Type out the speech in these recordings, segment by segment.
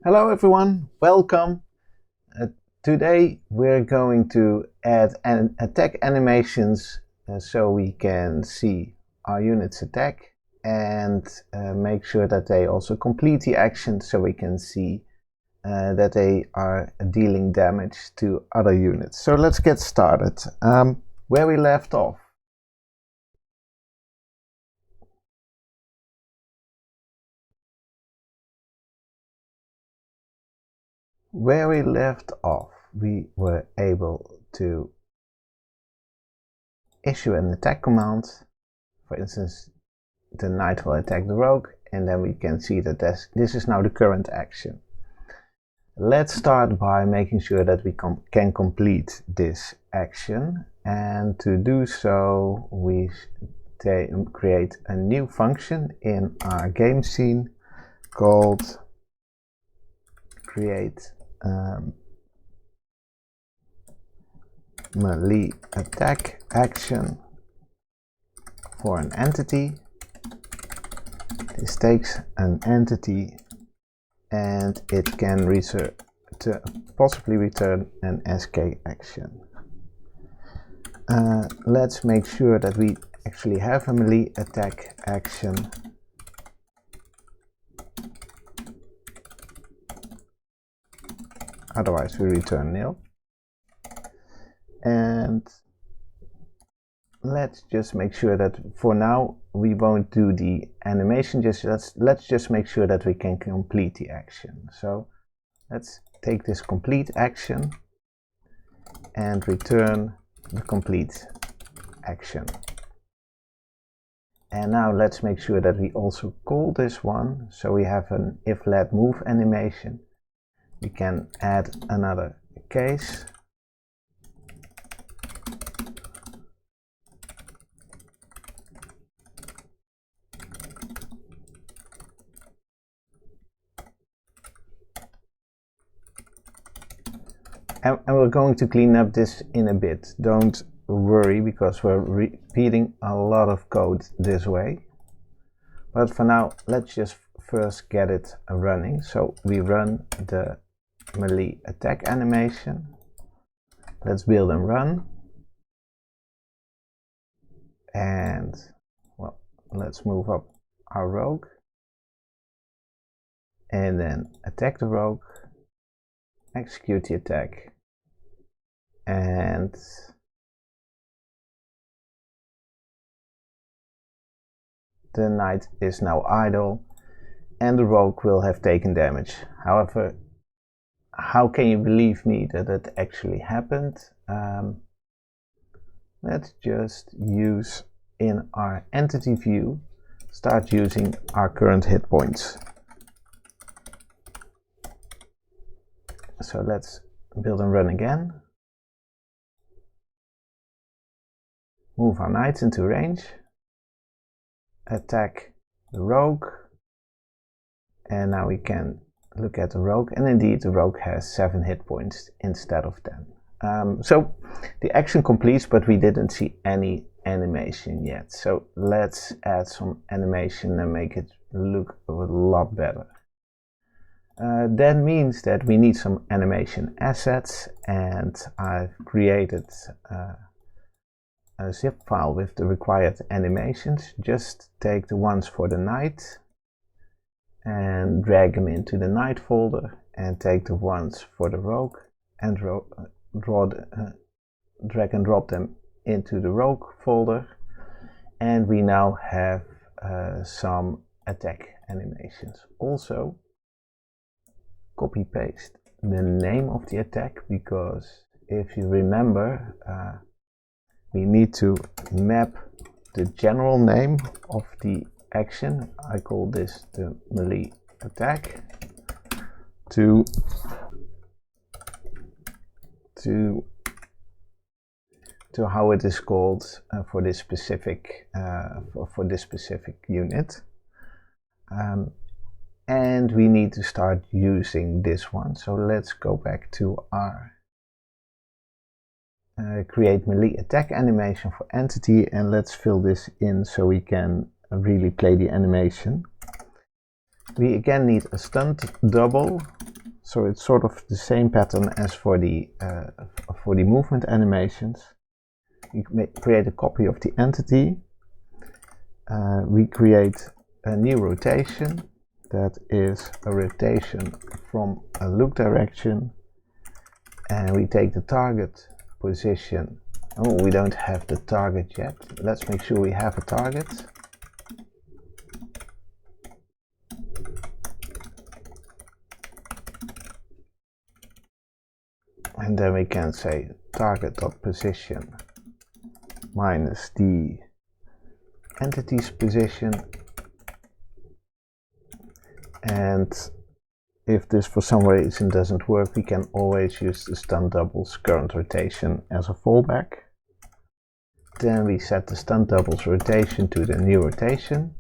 Hello everyone, welcome. Today we're going to add attack animations so we can see our units attack and make sure that they also complete the action so we can see that they are dealing damage to other units. So let's get started. Where we left off. Where we left off, we were able to issue an attack command. For instance, the knight will attack the rogue, and then we can see that this is now the current action. Let's start by making sure that we can complete this action, and to do so we create a new function in our game scene called create MeleeAttackAction for an entity. This takes an entity and it can possibly return an SK action. Let's make sure that we actually have a MeleeAttackAction. Otherwise we return nil. And let's just make sure that for now we won't do the animation. Let's just make sure that we can complete the action. So let's take this complete action and return the complete action. And now let's make sure that we also call this one. So we have an if let move animation. We can add another case. And we're going to clean up this in a bit. Don't worry, because we're repeating a lot of code this way. But for now, let's just first get it running. So we run the melee attack animation. Let's build and run. And well, let's move up our rogue. And then attack the rogue. Execute the attack. And the knight is now idle and the rogue will have taken damage. However, how can you believe me that it actually happened? Let's just use in our entity view, start using our current hit points. So let's build and run again. Move our knights into range. Attack the rogue. And now we can look at the rogue. And indeed the rogue has 7 hit points instead of 10. So the action completes, but we didn't see any animation yet. So let's add some animation and make it look a lot better. That means that we need some animation assets, and I've created a zip file with the required animations. Just take the ones for the knight and drag them into the knight folder, and take the ones for the rogue and drag and drop them into the rogue folder, and we now have some attack animations. Also, copy paste the name of the attack, because if you remember, we need to map the general name of the action. I call this the melee attack to how it is called for this specific unit. And we need to start using this one. So let's go back to our create melee attack animation for entity, and let's fill this in so we can really play the animation. We again need a stunt double So it's sort of the same pattern as for the movement animations. We create a copy of the entity. We create a new rotation that is a rotation from a look direction, and we take the target position. Oh, we don't have the target yet. Let's make sure we have a target. And then we can say target.position minus the entity's position. And if this for some reason doesn't work, we can always use the stunt double's current rotation as a fallback. Then we set the stunt double's rotation to the new rotation.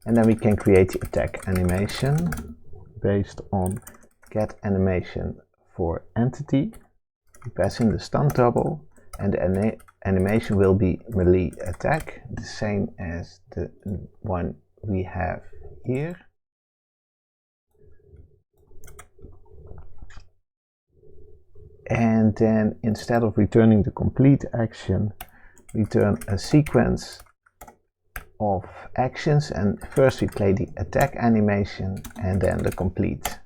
And then we can create the attack animation based on get animation for entity. We pass in the stunt double, and the animation will be melee attack, the same as the one we have here. And then instead of returning the complete action, return a sequence of actions, and first we play the attack animation and then the complete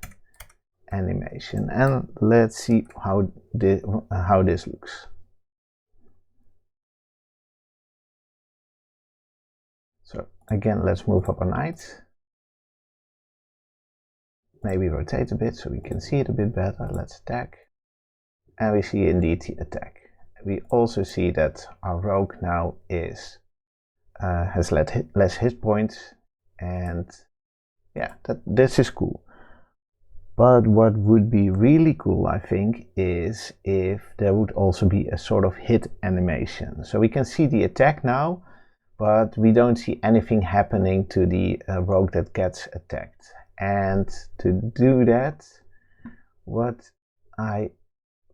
animation. And let's see how this looks. So again, let's move up a knight. Maybe rotate a bit so we can see it a bit better. Let's attack. And we see indeed the attack. We also see that our rogue now is has less hit points, and yeah, this is cool. But what would be really cool, I think, is if there would also be a sort of hit animation. So we can see the attack now, but we don't see anything happening to the rogue that gets attacked. And to do that, what I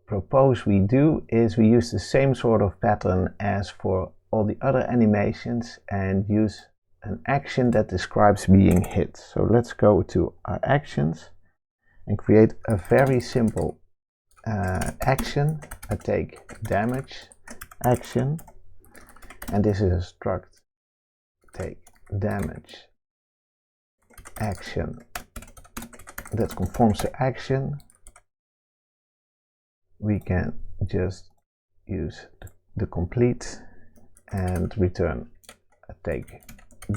propose we do is we use the same sort of pattern as for all the other animations and use an action that describes being hit. So let's go to our actions and create a very simple action, a take damage action, and this is a struct take damage action that conforms to action. We can just use the complete and return a take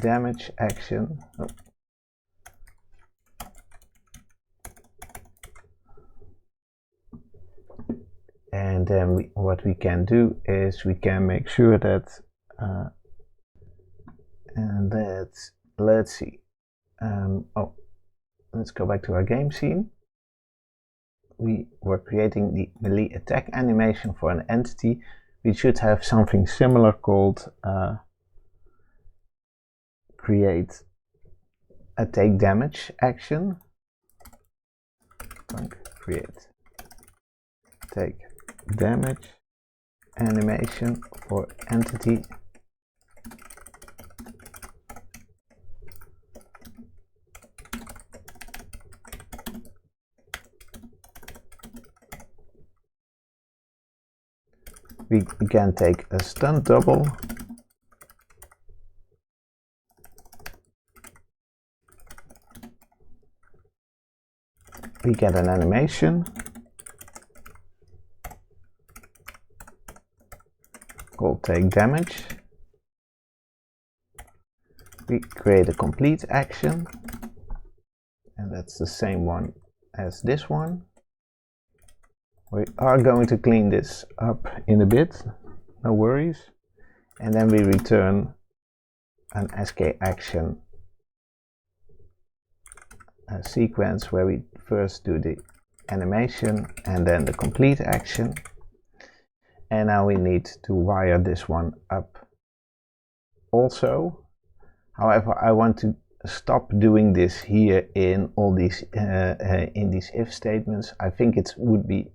damage action. Oh. And then what we can do is we can make sure that let's see. Let's go back to our game scene. We were creating the melee attack animation for an entity. We should have something similar called create a take damage action. Create take damage animation for entity. We can take a stunt double. We get an animation called take damage. We create a complete action, and that's the same one as this one. We are going to clean this up in a bit, no worries. And then we return an SK action sequence where we first do the animation and then the complete action. And now we need to wire this one up also. However, I want to stop doing this here in all these in these if statements. I think it would be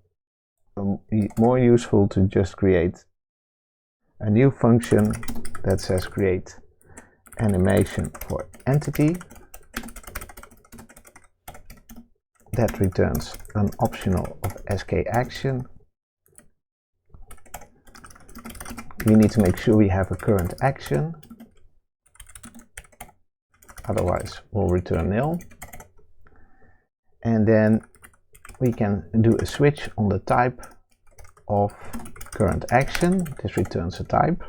more useful to just create a new function that says create animation for entity. that returns an optional of SK action. We need to make sure we have a current action, otherwise we'll return nil. And then we can do a switch on the type of current action. This returns a type.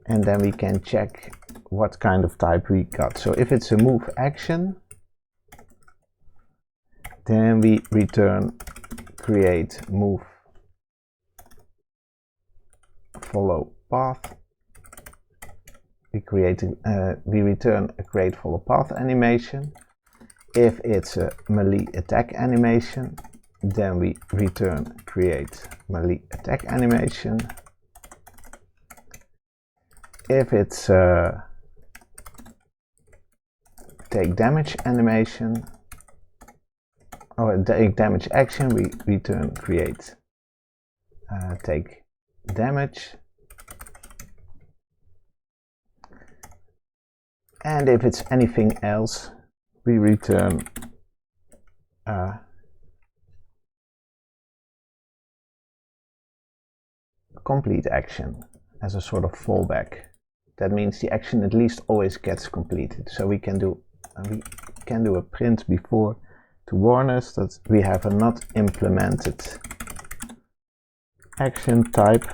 And then we can check what kind of type we got. So if it's a move action, then we return create move follow path. We return a create follow path animation. If it's a melee attack animation, then we return create melee attack animation. If it's a take damage animation or take damage action, we return create take damage. And if it's anything else, we return complete action as a sort of fallback. That means the action at least always gets completed. So we can do a print before to warn us that we have a not implemented action type.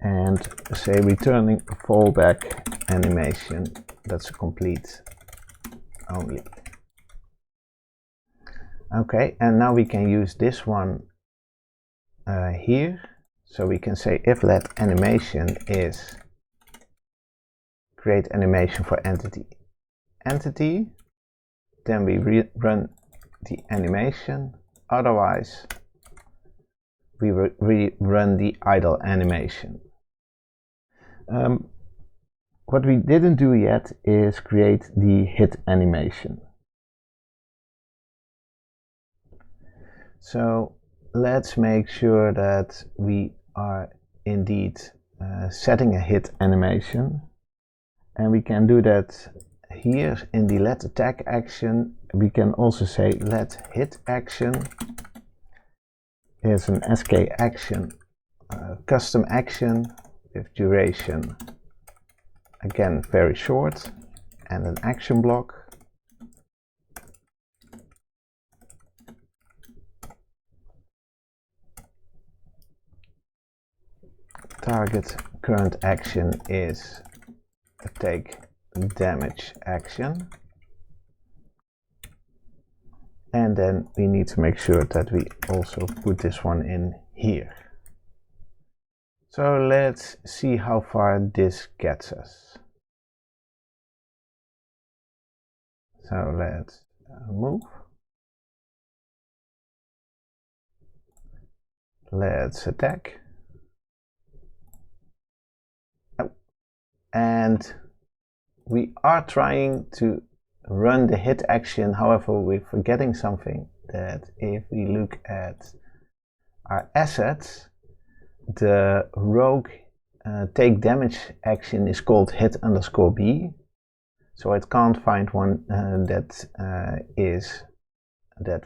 And say returning a fallback animation, that's a complete only. Okay, and now we can use this one here. So we can say if let animation is create animation for entity, then we run the animation, otherwise we run the idle animation. What we didn't do yet is create the hit animation. So let's make sure that we are indeed setting a hit animation, and we can do that here in the let attack action. We can also say let hit action is an SK action, custom action with duration again very short, and an action block. Target current action is a take damage action. And then we need to make sure that we also put this one in here. So let's see how far this gets us. So let's move. Let's attack. And we are trying to run the hit action, however we're forgetting something, that if we look at our assets, the rogue take damage action is called hit_b, so it can't find one that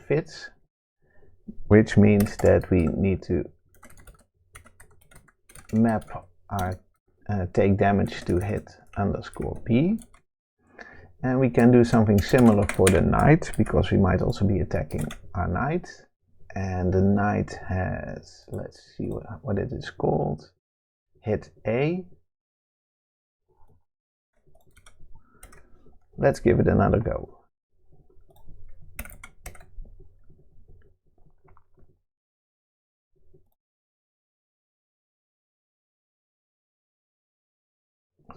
fits, which means that we need to map our take damage to hit_b. And we can do something similar for the knight, because we might also be attacking our knight. And the knight has, let's see what it is called, hit A. Let's give it another go.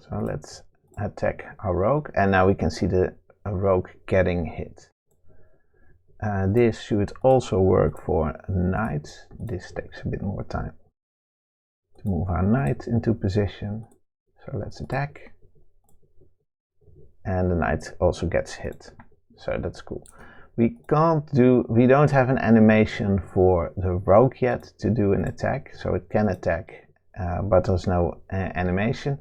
So let's attack our rogue, and now we can see the rogue getting hit. This should also work for knight. This takes a bit more time to move our knight into position. So let's attack. And the knight also gets hit. So that's cool. We don't have an animation for the rogue yet to do an attack. So it can attack but there's no animation.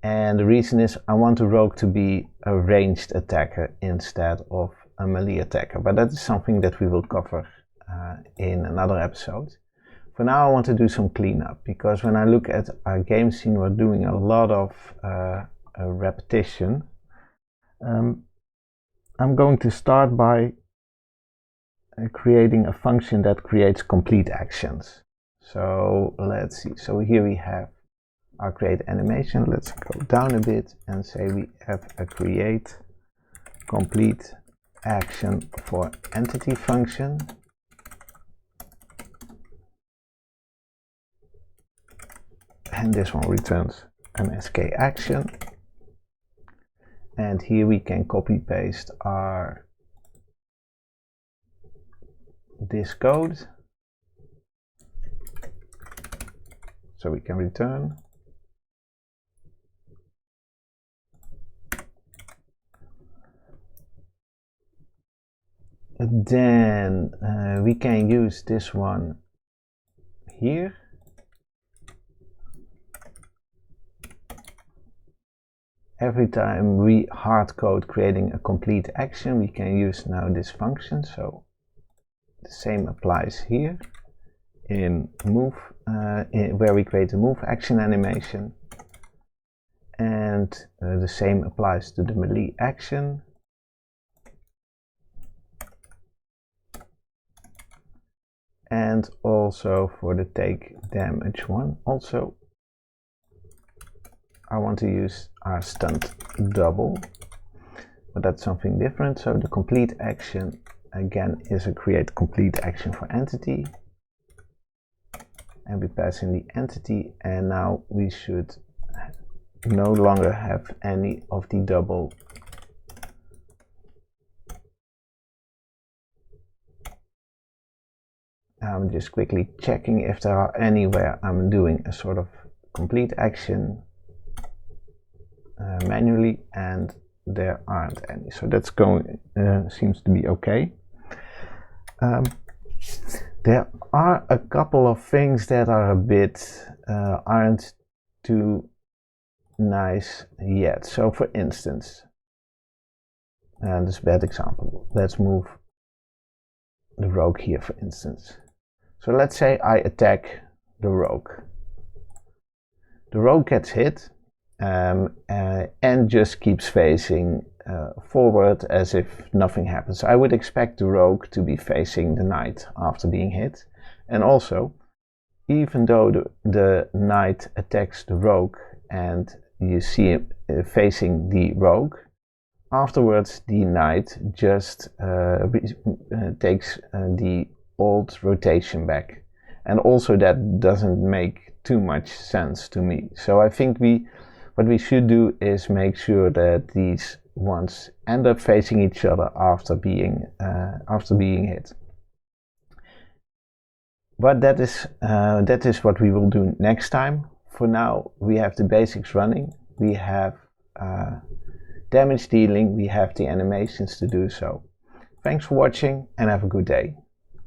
And the reason is I want the rogue to be a ranged attacker instead of a melee attacker, but that is something that we will cover in another episode. For now I want to do some cleanup, because when I look at our game scene we're doing a lot of repetition. I'm going to start by creating a function that creates complete actions. So let's see, so here we have our create animation. Let's go down a bit and say we have a create complete action for entity function. And this one returns MSK action. And here we can copy paste this code. So we can return. Then we can use this one here. Every time we hard code creating a complete action, we can use now this function. So the same applies here in move, where we create a move action animation. And the same applies to the melee action. And also for the take damage one. Also, I want to use our stunt double, but that's something different. So the complete action again is a create complete action for entity. And we pass in the entity, and now we should no longer have any of the double. I'm just quickly checking if there are anywhere I'm doing a sort of complete action manually, and there aren't any. So that's going seems to be okay. There are a couple of things that are a bit aren't too nice yet. So for instance, and this is a bad example. Let's move the rogue here, for instance. So let's say I attack the rogue. The rogue gets hit and just keeps facing forward as if nothing happens. I would expect the rogue to be facing the knight after being hit. And also, even though the knight attacks the rogue and you see him facing the rogue, afterwards the knight just takes the old rotation back, and also that doesn't make too much sense to me. So I think what we should do is make sure that these ones end up facing each other after being hit. But that is what we will do next time. For now we have the basics running, we have damage dealing, we have the animations to do so. Thanks for watching and have a good day.